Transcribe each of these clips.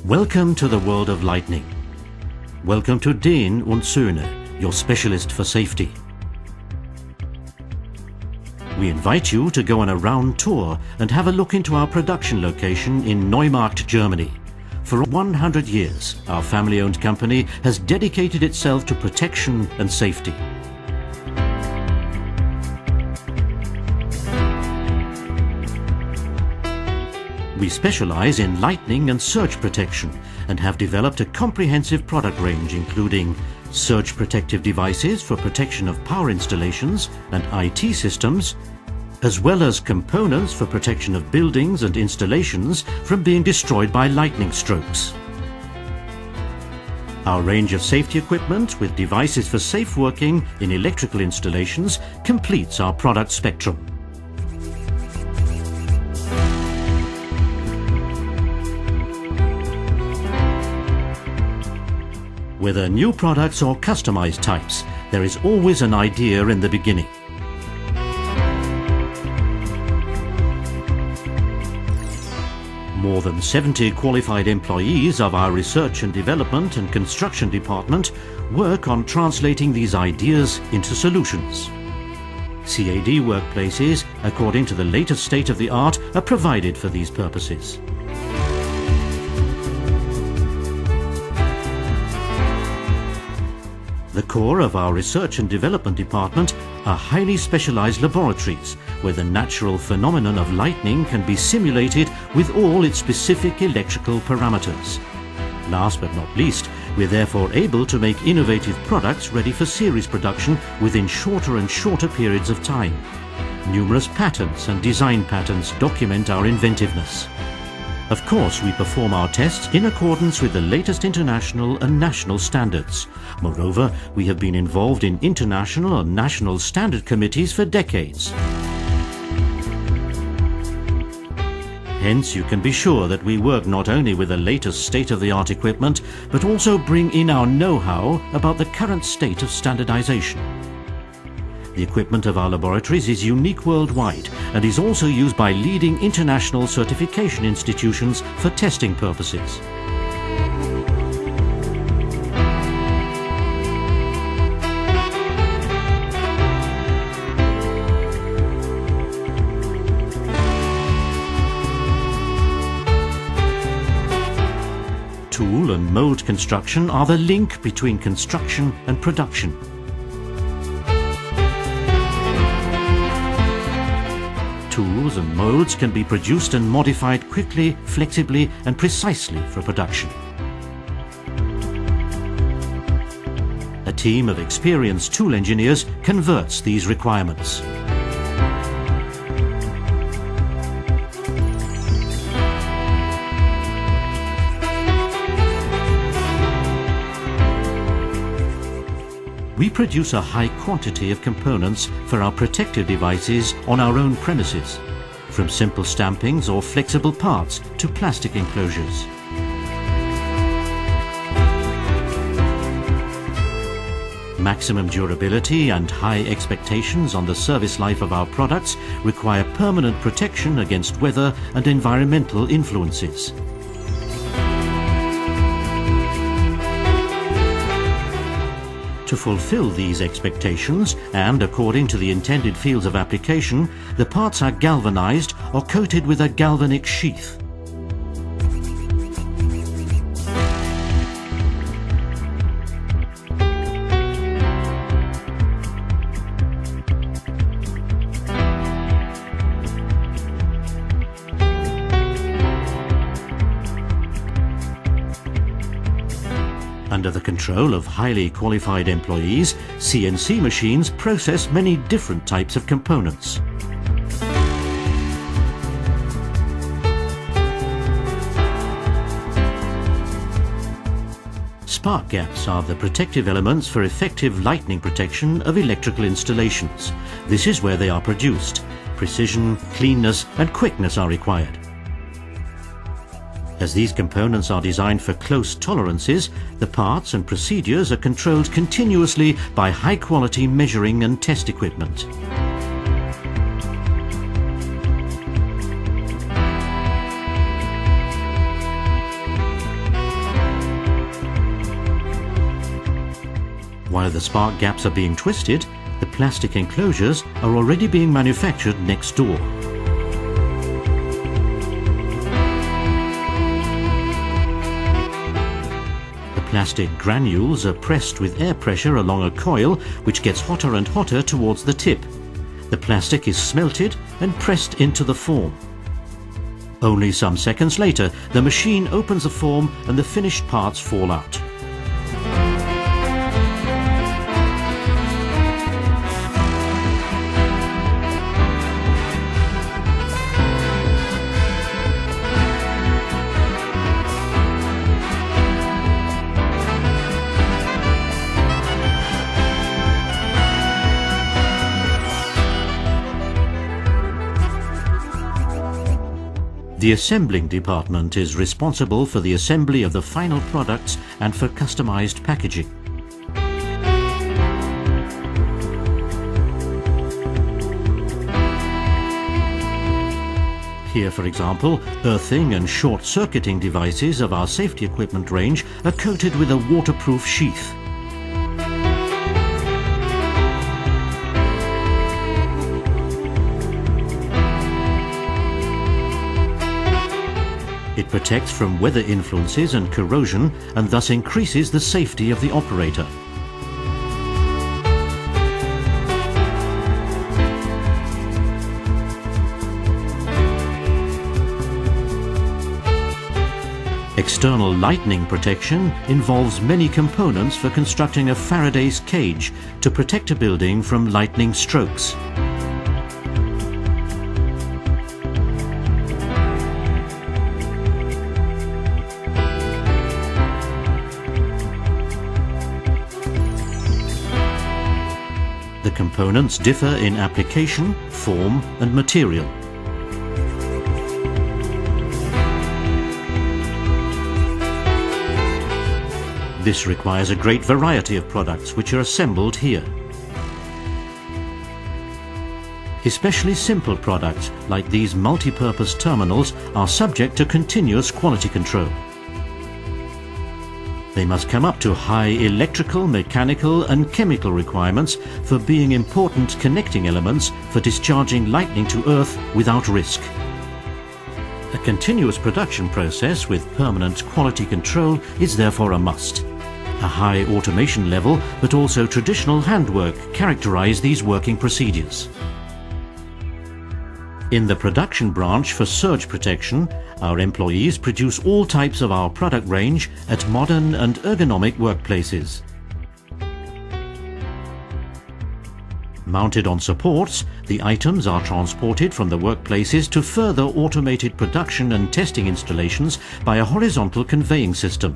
Welcome to the world of lightning. Welcome to DEHNtour, your specialist for safety. We invite you to go on a round tour and have a look into our production location in Neumarkt, Germany. For 100 years, our family-owned company has dedicated itself to protection and safety. We specialize in lightning and surge protection and have developed a comprehensive product range including surge protective devices for protection of power installations and IT systems, as well as components for protection of buildings and installations from being destroyed by lightning strokes. Our range of safety equipment with devices for safe working in electrical installations completes our product spectrum. Whether new products or customized types, there is always an idea in the beginning. More than 70 qualified employees of our research and development and construction department work on translating these ideas into solutions. CAD workplaces, according to the latest state of the art, are provided for these purposes. The core of our research and development department are highly specialized laboratories where the natural phenomenon of lightning can be simulated with all its specific electrical parameters. Last but not least, we're therefore able to make innovative products ready for series production within shorter and shorter periods of time. Numerous patents and design patterns document our inventiveness. Of course, we perform our tests in accordance with the latest international and national standards. Moreover, we have been involved in international and national standard committees for decades. Hence, you can be sure that we work not only with the latest state-of-the-art equipment, but also bring in our know-how about the current state of standardization. The equipment of our laboratories is unique worldwide and is also used by leading international certification institutions for testing purposes. Tool and mold construction are the link between construction and production. Tools and molds can be produced and modified quickly, flexibly and precisely for production. A team of experienced tool engineers converts these requirements. We produce a high quantity of components for our protective devices on our own premises, from simple stampings or flexible parts to plastic enclosures. Maximum durability and high expectations on the service life of our products require permanent protection against weather and environmental influences. To fulfill these expectations, and according to the intended fields of application, the parts are galvanized or coated with a galvanic sheath. Under the control of highly qualified employees, CNC machines process many different types of components. Spark gaps are the protective elements for effective lightning protection of electrical installations. This is where they are produced. Precision, cleanness and quickness are required. As these components are designed for close tolerances, the parts and procedures are controlled continuously by high-quality measuring and test equipment. While the spark gaps are being twisted, the plastic enclosures are already being manufactured next door. The plastic granules are pressed with air pressure along a coil which gets hotter and hotter towards the tip. The plastic is smelted and pressed into the form. Only some seconds later, the machine opens the form and the finished parts fall out. The assembling department is responsible for the assembly of the final products and for customized packaging. Here, for example, earthing and short-circuiting devices of our safety equipment range are coated with a waterproof sheath. It protects from weather influences and corrosion and thus increases the safety of the operator. External lightning protection involves many components for constructing a Faraday's cage to protect a building from lightning strokes. The components differ in application, form and material. This requires a great variety of products which are assembled here. Especially simple products like these multi-purpose terminals are subject to continuous quality control. They must come up to high electrical, mechanical and chemical requirements for being important connecting elements for discharging lightning to earth without risk. A continuous production process with permanent quality control is therefore a must. A high automation level but also traditional handwork characterize these working procedures. In the production branch for surge protection, our employees produce all types of our product range at modern and ergonomic workplaces. Mounted on supports, the items are transported from the workplaces to further automated production and testing installations by a horizontal conveying system.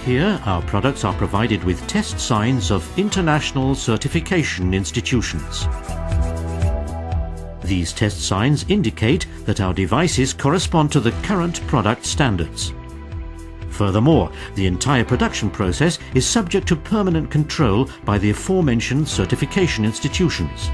Here, our products are provided with test signs of international certification institutions. These test signs indicate that our devices correspond to the current product standards. Furthermore, the entire production process is subject to permanent control by the aforementioned certification institutions.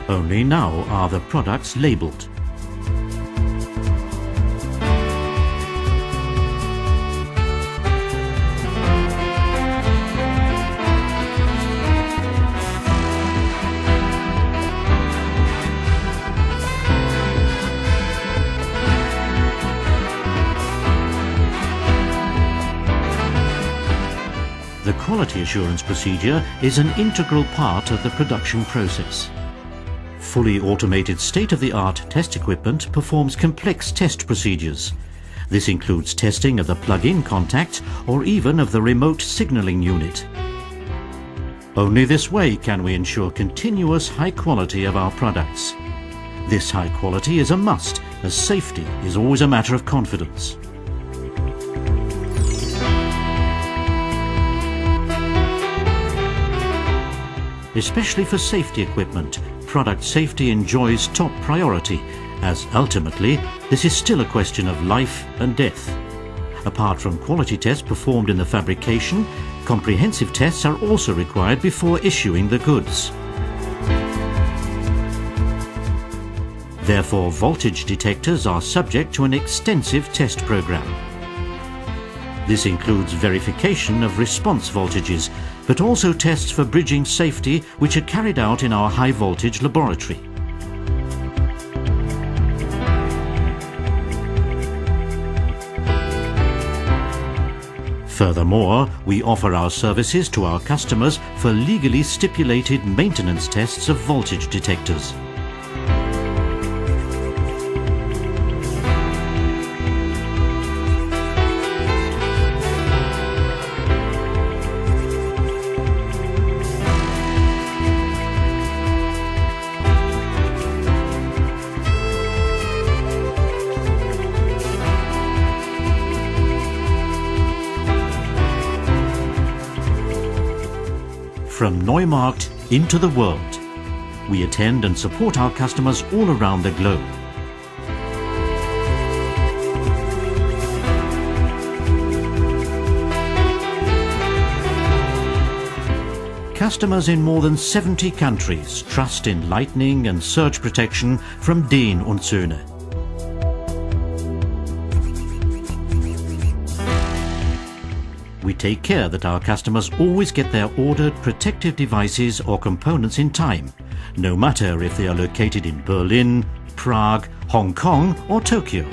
Only now are the products labelled. The quality assurance procedure is an integral part of the production process. Fully automated state-of-the-art test equipment performs complex test procedures. This includes testing of the plug-in contact or even of the remote signaling unit. Only this way can we ensure continuous high quality of our products. This high quality is a must, as safety is always a matter of confidence. Especially for safety equipment, product safety enjoys top priority, as ultimately this is still a question of life and death. Apart from quality tests performed in the fabrication, comprehensive tests are also required before issuing the goods. Therefore, voltage detectors are subject to an extensive test program. This includes verification of response voltages, but also tests for bridging safety, which are carried out in our high voltage laboratory. Furthermore, we offer our services to our customers for legally stipulated maintenance tests of voltage detectors. From Neumarkt into the world, we attend and support our customers all around the globe. Customers in more than 70 countries trust in lightning and surge protection from DEHN Söhne. We take care that our customers always get their ordered protective devices or components in time, no matter if they are located in Berlin, Prague, Hong Kong or Tokyo.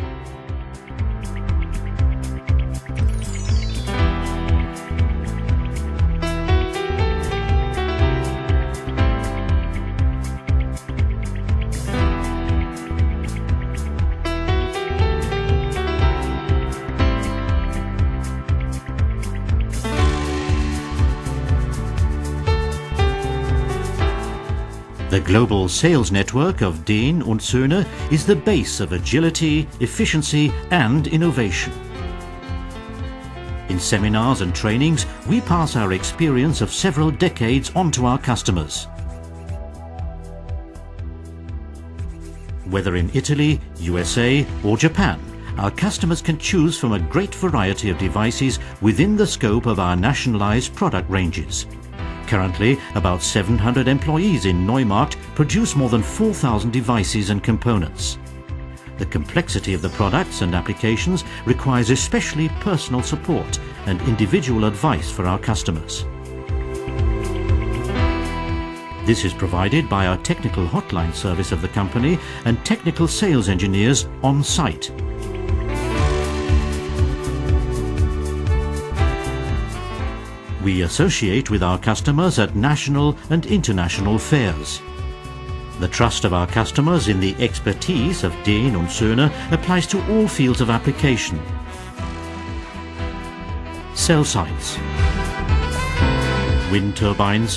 The global sales network of DEHN Söhne is the base of agility, efficiency and innovation. In seminars and trainings, we pass our experience of several decades on to our customers. Whether in Italy, USA or Japan, our customers can choose from a great variety of devices within the scope of our nationalized product ranges. Currently, about 700 employees in Neumarkt produce more than 4,000 devices and components. The complexity of the products and applications requires especially personal support and individual advice for our customers. This is provided by our technical hotline service of the company and technical sales engineers on site. We associate with our customers at national and international fairs. The trust of our customers in the expertise of DEHN Söhne applies to all fields of application. Cell sites, wind turbines,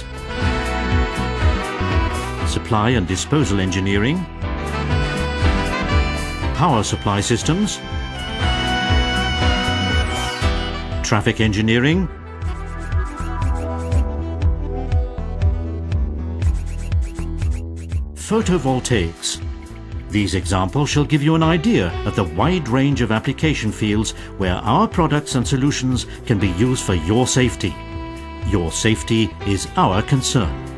supply and disposal engineering, power supply systems, traffic engineering, photovoltaics. These examples shall give you an idea of the wide range of application fields where our products and solutions can be used for your safety. Your safety is our concern.